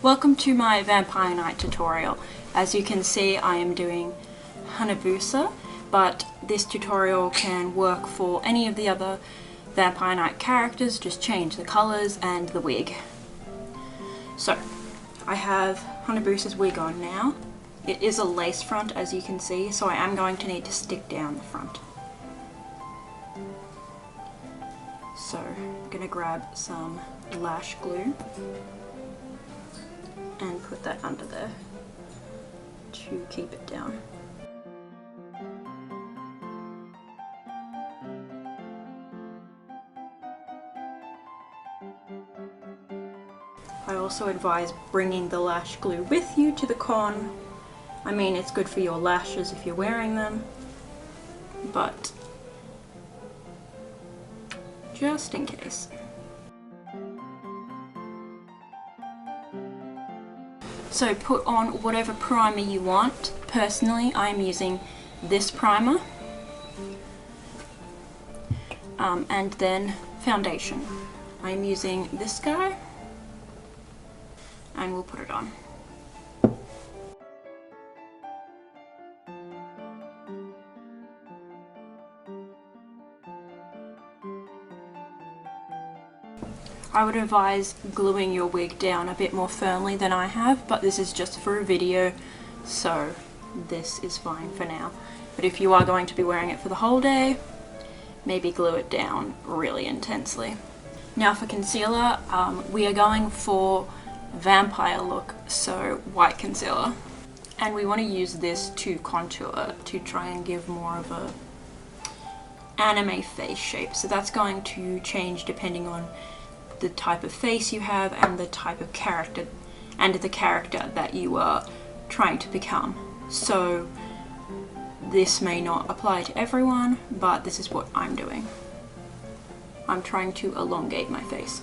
Welcome to my Vampire Night tutorial. As you can see, I am doing HANABUSA, but this tutorial can work for any of the other Vampire Night characters, just change the colours and the wig. So, I have HANABUSA's wig on now. It is a lace front, as you can see, so I am going to need to stick down the front. So, I'm going to grab some lash glue and put that under there to keep it down. I also advise bringing the lash glue with you to the con. I mean, it's good for your lashes if you're wearing them, but just in case. So put on whatever primer you want. Personally, I'm using this primer. And then foundation. I'm using this guy, and we'll put it on. I would advise gluing your wig down a bit more firmly than I have, but this is just for a video, so this is fine for now. But if you are going to be wearing it for the whole day, maybe glue it down really intensely. Now for concealer, we are going for vampire look, so white concealer. And we want to use this to contour, to try and give more of a anime face shape. So that's going to change depending on the type of face you have and the type of character and the character that you are trying to become. So this may not apply to everyone, but this is what I'm doing. I'm trying to elongate my face.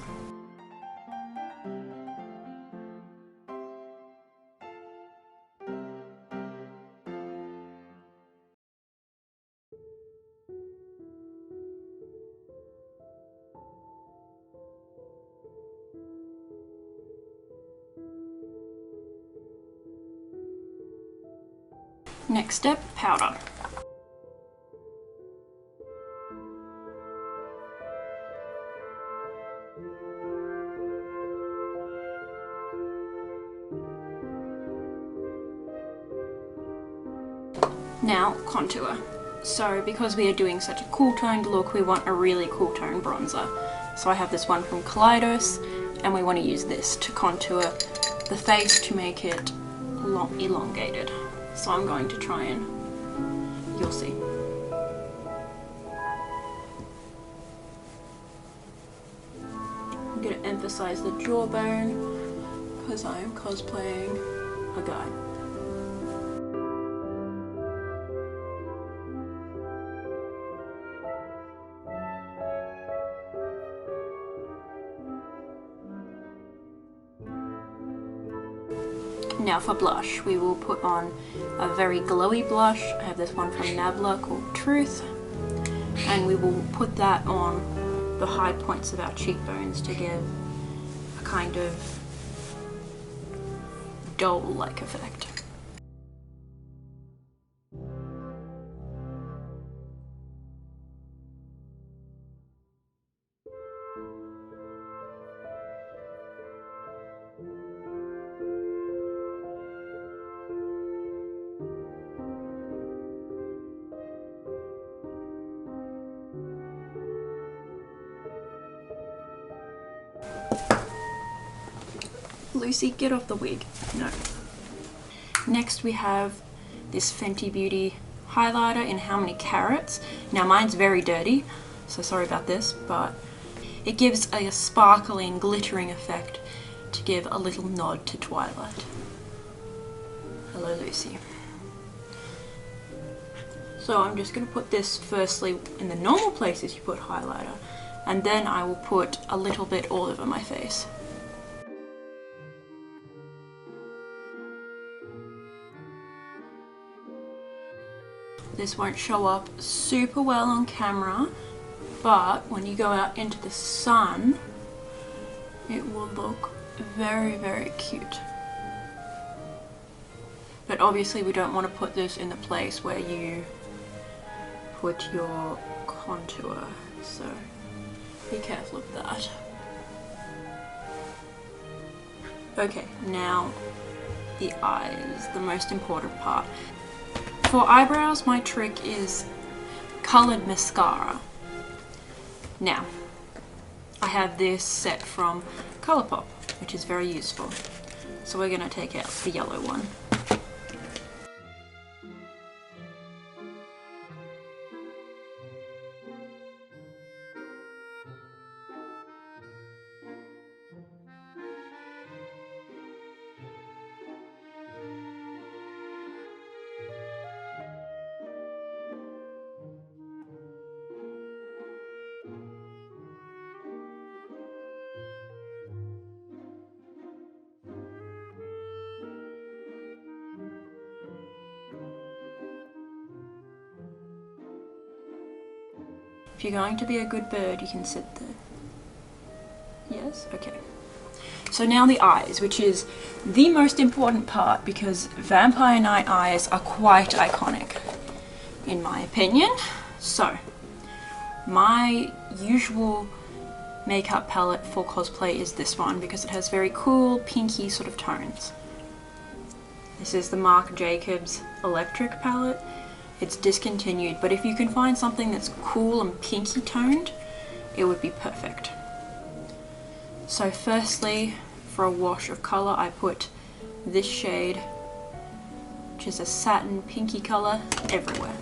Next step, powder. Now, contour. So, because we are doing such a cool toned look, we want a really cool tone bronzer. So I have this one from Kaleidos, and we want to use this to contour the face to make it elongated. So I'm going to try and, you'll see. I'm going to emphasize the jawbone because I am cosplaying a guy. Now for blush, we will put on a very glowy blush. I have this one from Nabla called Truth, and we will put that on the high points of our cheekbones to give a kind of doll-like effect. Lucy, get off the wig. No. Next we have this Fenty Beauty highlighter in How Many Carats. Now mine's very dirty, so sorry about this, but it gives a sparkling, glittering effect to give a little nod to Twilight. Hello, Lucy. So I'm just going to put this firstly in the normal places you put highlighter, and then I will put a little bit all over my face. This won't show up super well on camera, but when you go out into the sun, it will look very, very cute. But obviously we don't want to put this in the place where you put your contour, so be careful of that. Okay, now the eyes, the most important part. For eyebrows, my trick is colored mascara. Now, I have this set from Colourpop, which is very useful. So we're going to take out the yellow one. If you're going to be a good bird, you can sit there. Yes? Okay. So now the eyes, which is the most important part because Vampire Night eyes are quite iconic, in my opinion. So, my usual makeup palette for cosplay is this one because it has very cool, pinky sort of tones. This is the Marc Jacobs Electric palette. It's discontinued, but if you can find something that's cool and pinky toned, it would be perfect. So firstly, for a wash of color, I put this shade, which is a satin pinky color, everywhere.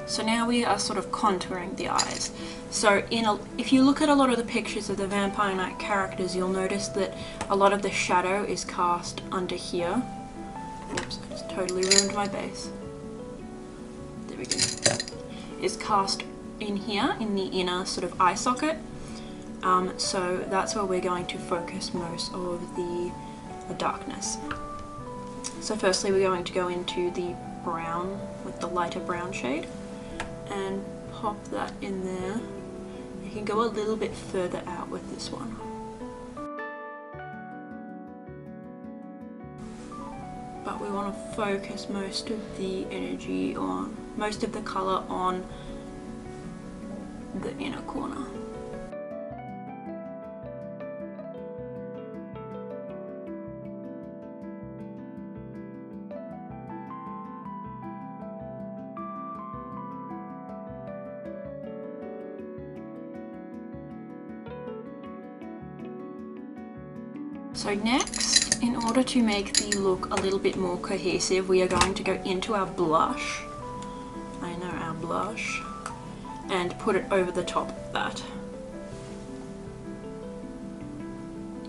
So now we are sort of contouring the eyes. So if you look at a lot of the pictures of the Vampire Night characters, you'll notice that a lot of the shadow is cast under here. Oops, I just totally ruined my base. There we go. Is cast in here, in the inner sort of eye socket. So that's where we're going to focus most of the darkness. So firstly we're going to go into the brown, with the lighter brown shade, and pop that in there. You can go a little bit further out with this one. But we want to focus most of the energy on, most of the color on the inner corner. So next, in order to make the look a little bit more cohesive, we are going to go into our blush. I know, our blush. And put it over the top of that.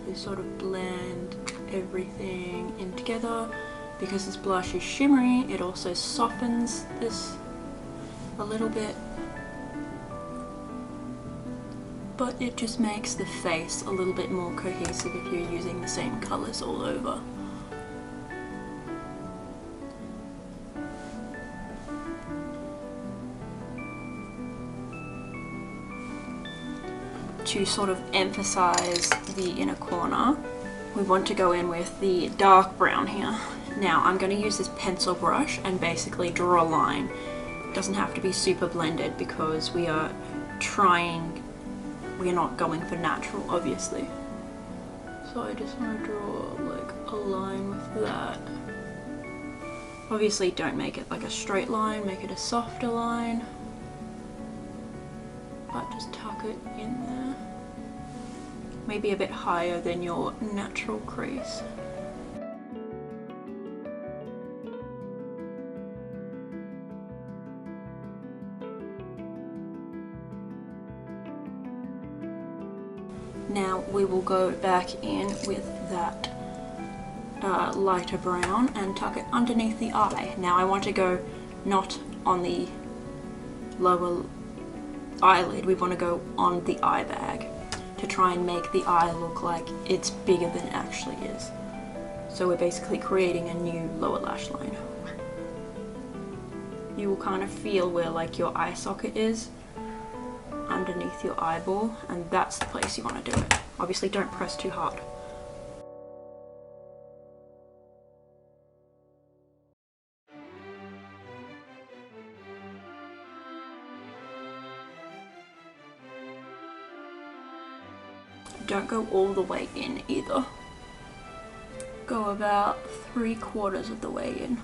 To sort of blend everything in together. Because this blush is shimmery, it also softens this a little bit. But it just makes the face a little bit more cohesive if you're using the same colours all over. To sort of emphasize the inner corner, we want to go in with the dark brown here. Now I'm going to use this pencil brush and basically draw a line. It doesn't have to be super blended because we are not going for natural, obviously. So I just want to draw like a line with that. Obviously don't make it like a straight line, make it a softer line. But just tuck it in there. Maybe a bit higher than your natural crease. Now we will go back in with that lighter brown and tuck it underneath the eye. Now I want to go not on the lower eyelid, we want to go on the eye bag to try and make the eye look like it's bigger than it actually is. So we're basically creating a new lower lash line. you will kind of feel where like your eye socket is underneath your eyeball, and that's the place you want to do it. Obviously don't press too hard. Don't go all the way in either. Go about 3/4 of the way in.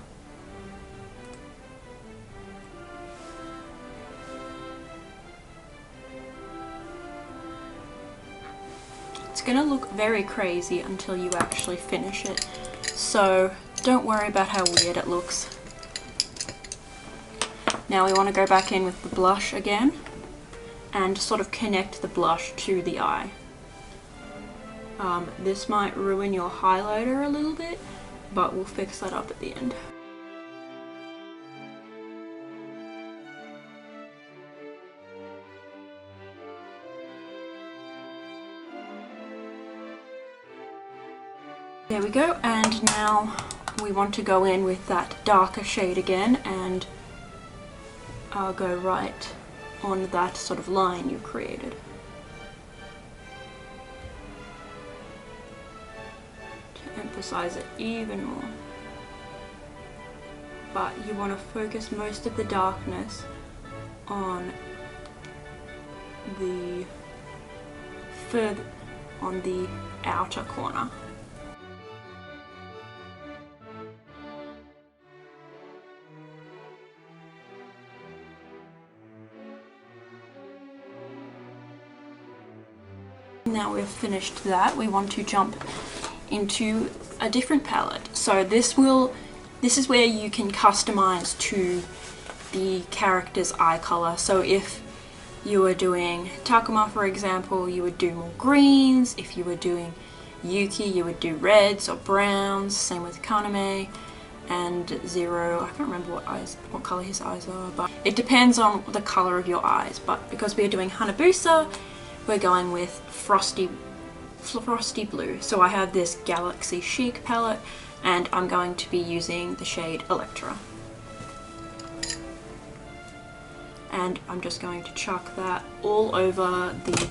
It's gonna look very crazy until you actually finish it, so don't worry about how weird it looks. Now we want to go back in with the blush again and sort of connect the blush to the eye. This might ruin your highlighter a little bit, but we'll fix that up at the end. There we go, and now we want to go in with that darker shade again, and I'll go right on that sort of line you created. To emphasize it even more. But you want to focus most of the darkness on the outer corner. Now we've finished that, we want to jump into a different palette. So this is where you can customize to the character's eye color. So if you were doing Takuma, for example, you would do more greens. If you were doing Yuki, you would do reds or browns. Same with Kaname and Zero. I can't remember what color his eyes are, but it depends on the color of your eyes. But because we're doing Hanabusa, we're going with frosty blue. So I have this Galaxy Chic palette, and I'm going to be using the shade Electra. And I'm just going to chuck that all over the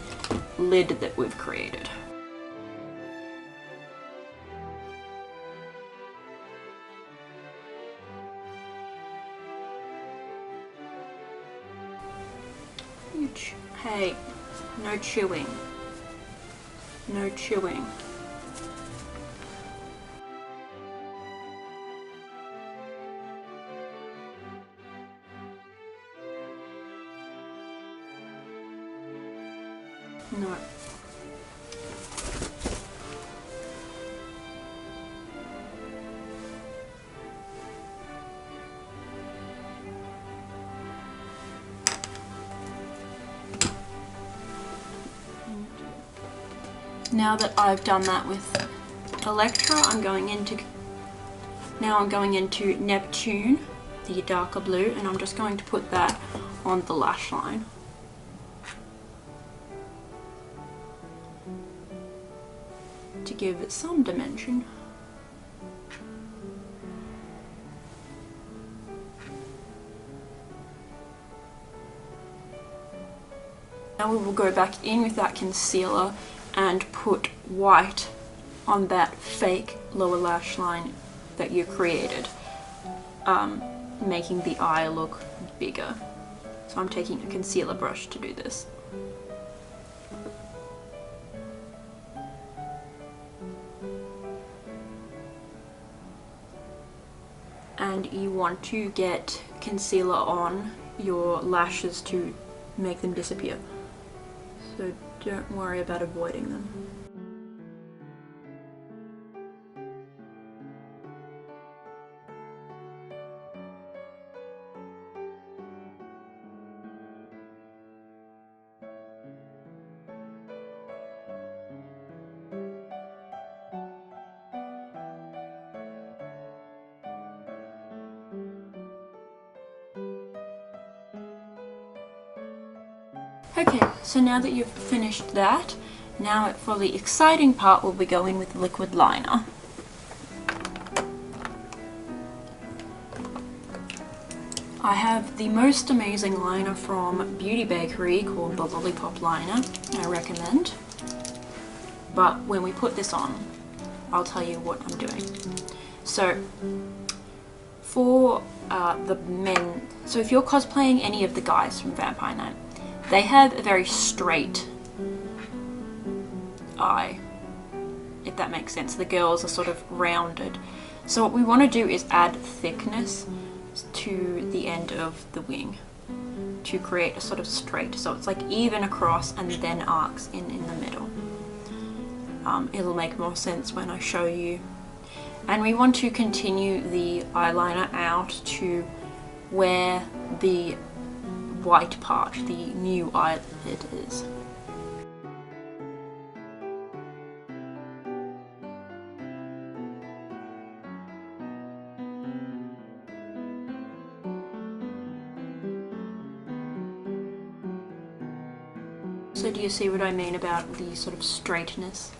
lid that we've created. Hey, no chewing. No chewing. No. Now that I've done that with Electra, I'm going into Neptune, the darker blue, and I'm just going to put that on the lash line. To give it some dimension. Now we will go back in with that concealer and put white on that fake lower lash line that you created, making the eye look bigger. So I'm taking a concealer brush to do this. And you want to get concealer on your lashes to make them disappear. So don't worry about avoiding them. Okay, so now that you've finished that, now for the exciting part, we'll be going with liquid liner. I have the most amazing liner from Beauty Bakery called the Lollipop Liner. I recommend. But when we put this on, I'll tell you what I'm doing. So for the men, so if you're cosplaying any of the guys from Vampire Night, they have a very straight eye, if that makes sense. The girls are sort of rounded. So what we want to do is add thickness to the end of the wing to create a sort of straight, so it's like even across and then arcs in the middle. It'll make more sense when I show you. And we want to continue the eyeliner out to where the white part, the new eyelid, is. So do you see what I mean about the sort of straightness?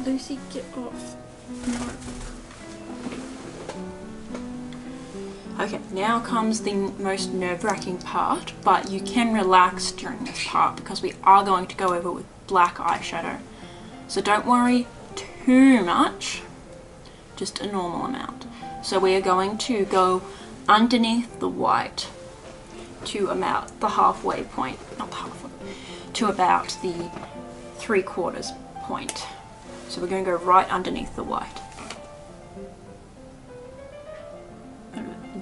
Lucy, get off. No. Okay, now comes the most nerve-wracking part, but you can relax during this part because we are going to go over with black eyeshadow. So don't worry too much, just a normal amount. So we are going to go underneath the white to about the halfway point, not the halfway, to about the 3/4 point. So we're going to go right underneath the white.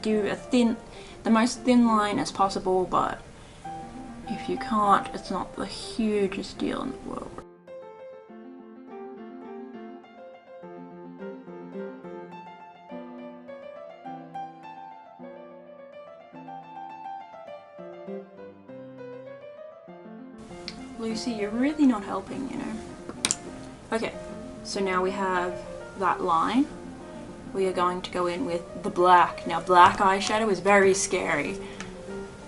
Do the most thin line as possible, but if you can't, it's not the hugest deal in the world. Lucy, you're really not helping, you know. Okay, so now we have that line. We are going to go in with the black. Now black eyeshadow is very scary,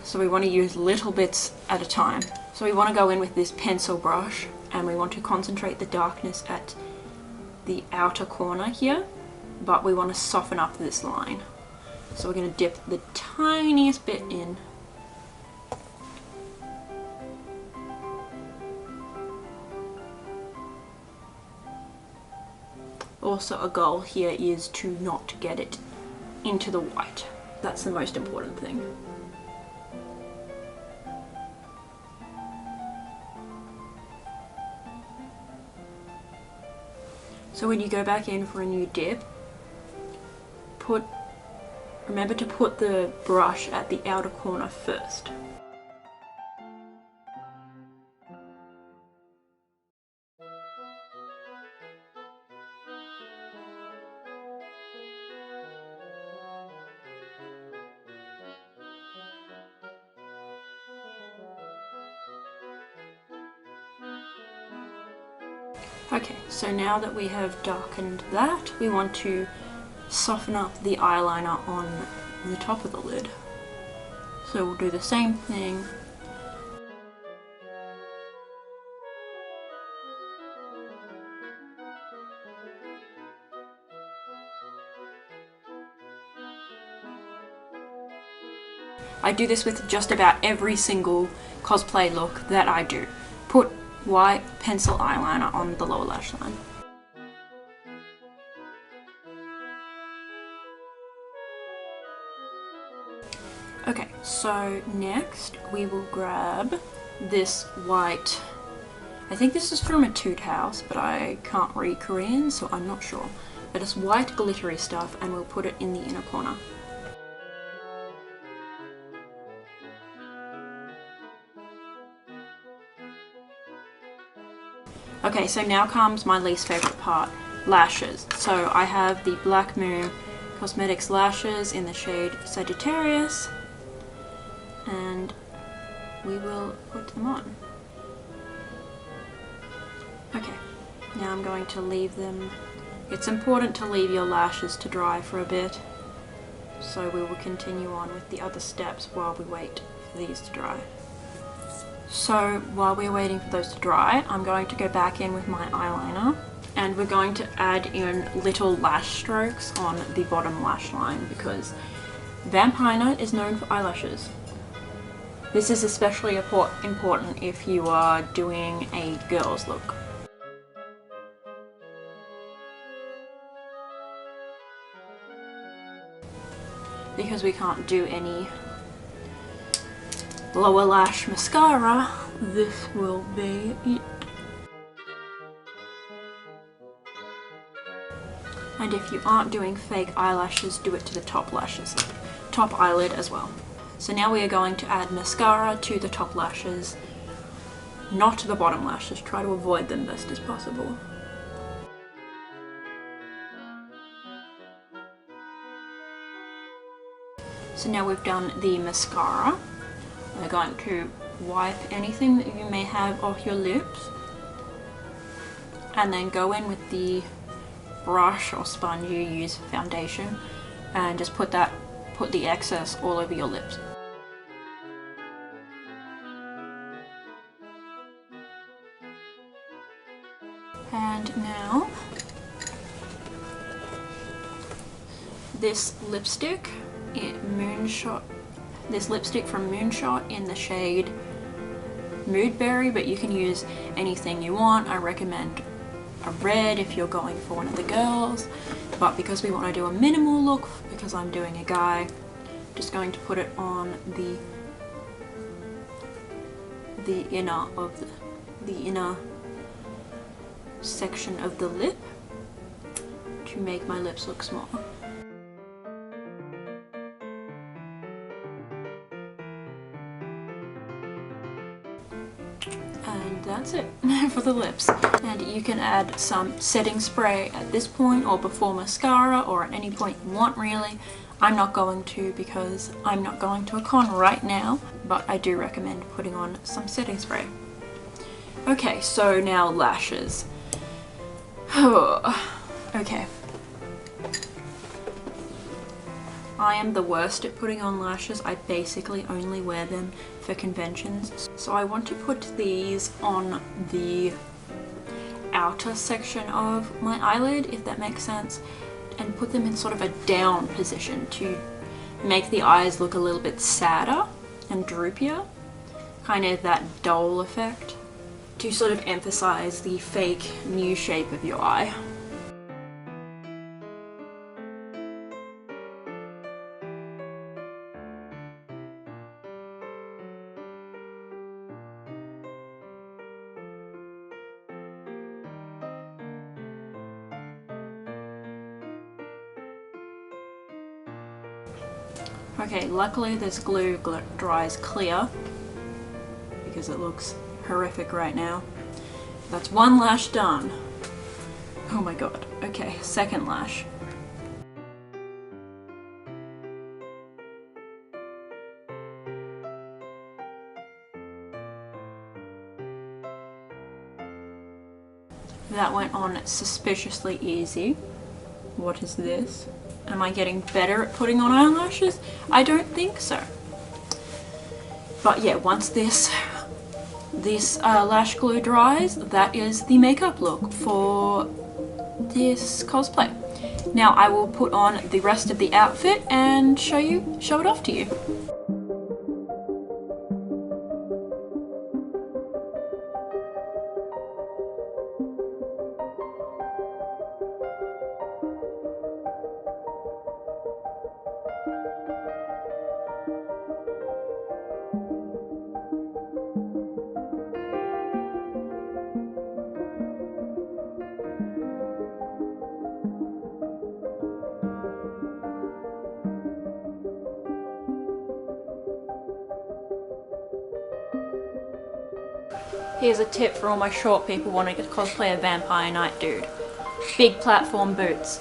so we want to use little bits at a time. So we want to go in with this pencil brush and we want to concentrate the darkness at the outer corner here, but we want to soften up this line. So we're going to dip the tiniest bit in. Also, a goal here is to not get it into the white. That's the most important thing. So when you go back in for a new dip, remember to put the brush at the outer corner first. Okay, so now that we have darkened that, we want to soften up the eyeliner on the top of the lid. So we'll do the same thing. I do this with just about every single cosplay look that I do. Put white pencil eyeliner on the lower lash line. Okay, so next we will grab this white, I think this is from a Toot House, but I can't read Korean, so I'm not sure. But it's white glittery stuff, and we'll put it in the inner corner. Okay, so now comes my least favorite part, lashes. So I have the Black Moon Cosmetics lashes in the shade Sagittarius, and we will put them on. Okay, now I'm going to leave them. It's important to leave your lashes to dry for a bit, so we will continue on with the other steps while we wait for these to dry. So while we're waiting for those to dry, I'm going to go back in with my eyeliner, and we're going to add in little lash strokes on the bottom lash line because Vampire Night is known for eyelashes. This is especially important if you are doing a girl's look. Because we can't do any lower lash mascara, this will be it. And if you aren't doing fake eyelashes, do it to the top lashes, top eyelid as well. So now we are going to add mascara to the top lashes, not to the bottom lashes. Try to avoid them best as possible. So now we've done the mascara, we're going to wipe anything that you may have off your lips and then go in with the brush or sponge you use for foundation and just put the excess all over your lips. And now this lipstick from Moonshot in the shade Moodberry, but you can use anything you want. I recommend a red if you're going for one of the girls, but because we want to do a minimal look, because I'm doing a guy, I'm just going to put it on the inner section of the lip to make my lips look smaller. And that's it for the lips. And you can add some setting spray at this point or before mascara or at any point you want really. I'm not going to because I'm not going to a con right now, but I do recommend putting on some setting spray. Okay, so now lashes. Okay. I am the worst at putting on lashes. I basically only wear them for conventions. So I want to put these on the outer section of my eyelid, if that makes sense, and put them in sort of a down position to make the eyes look a little bit sadder and droopier, kind of that doll effect, to sort of emphasize the fake new shape of your eye. Okay, luckily this glue dries clear because it looks horrific right now. That's one lash done. Oh my god. Okay, second lash. That went on suspiciously easy. What is this? Am I getting better at putting on eyelashes? I don't think so. But yeah, once this lash glue dries, that is the makeup look for this cosplay. Now I will put on the rest of the outfit and show it off to you. Here's a tip for all my short people wanting to cosplay a Vampire Night dude. Big platform boots.